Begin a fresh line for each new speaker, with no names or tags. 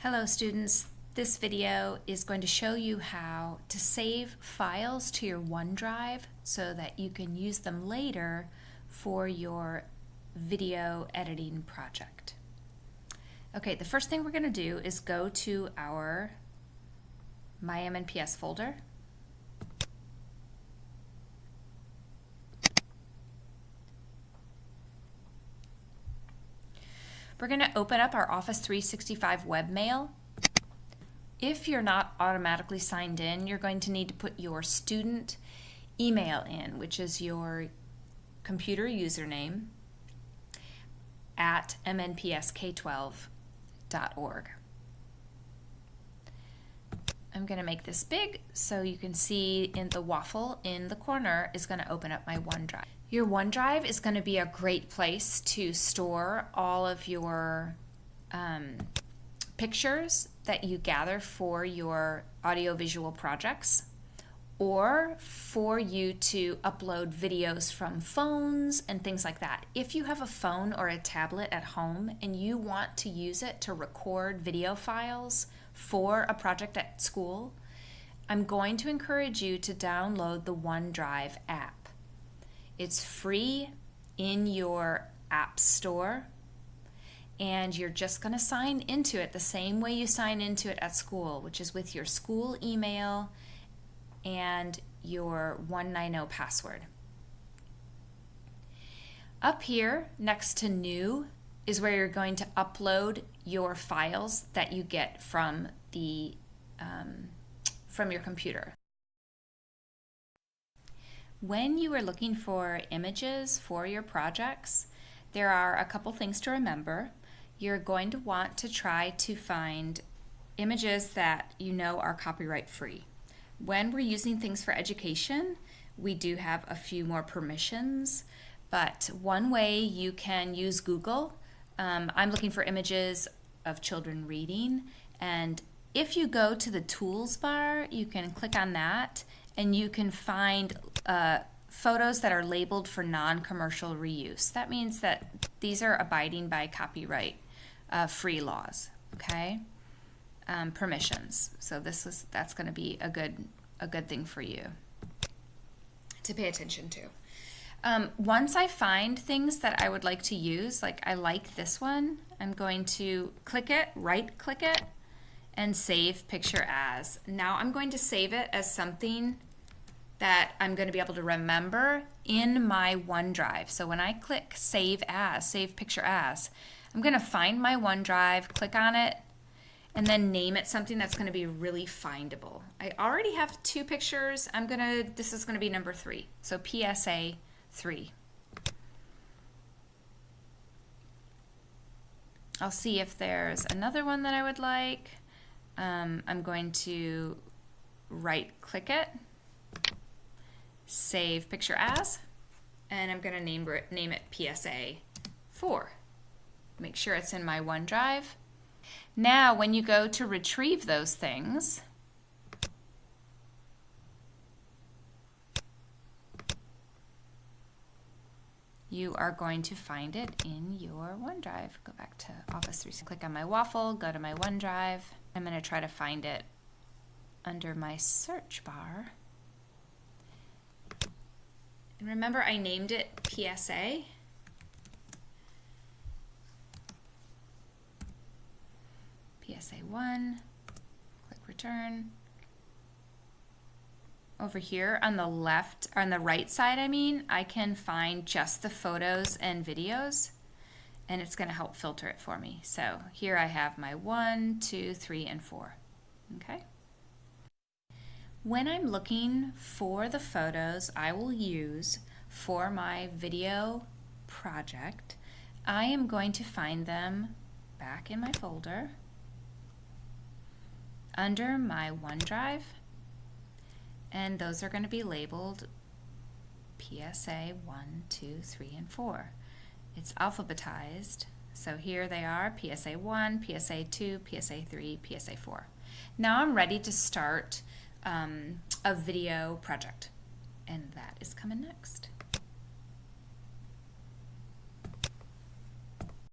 Hello students, this video is going to show you how to save files to your OneDrive so that you can use them later for your video editing project. Okay, the first thing we're going to do is go to our MyMNPS folder. We're going to open up our Office 365 webmail. If you're not automatically signed in, you're going to need to put your student email in, which is your computer username at mnpsk12.org. I'm going to make this big so you can see in the waffle in the corner is going to open up my OneDrive. Your OneDrive is going to be a great place to store all of your pictures that you gather for your audiovisual projects, or for you to upload videos from phones and things like that. If you have a phone or a tablet at home and you want to use it to record video files for a project at school, I'm going to encourage you to download the OneDrive app. It's free in your app store, and you're just going to sign into it the same way you sign into it at school, which is with your school email and your 190 password. Up here next to New is where you're going to upload your files that you get from the from your computer. When you are looking for images for your projects, there are a couple things to remember. You're going to want to try to find images that you know are copyright free. When we're using things for education, we do have a few more permissions, but one way you can use Google, I'm looking for images of children reading, and if you go to the tools bar, you can click on that and you can find photos that are labeled for non-commercial reuse. That means that these are abiding by copyright free laws, okay? Permissions. So that's going to be a good thing for you to pay attention to. Once I find things that I would like to use, like I like this one, I'm going to click it, right-click it, and save picture as. Now I'm going to save it as something that I'm going to be able to remember in my OneDrive. So when I click Save As, Save Picture As, I'm going to find my OneDrive, click on it, and then name it something that's going to be really findable. I already have two pictures. This is going to be number 3. So PSA 3. I'll see if there's another one that I would like. I'm going to right-click it, save picture as, and I'm going to name it PSA 4. Make sure it's in my OneDrive. Now when you go to retrieve those things, you are going to find it in your OneDrive. Go back to Office 365, click on my waffle, go to my OneDrive. I'm going to try to find it under my search bar. And remember, I named it PSA. PSA 1, click return. Over here on the left, or on the right side, I can find just the photos and videos, and it's going to help filter it for me. So here I have my 1, 2, 3, and 4. Okay. When I'm looking for the photos I will use for my video project, I am going to find them back in my folder under my OneDrive, and those are going to be labeled PSA 1, 2, 3, and 4. It's alphabetized, so here they are: PSA 1, PSA 2, PSA 3, PSA 4. Now I'm ready to start a video project, and that is coming next.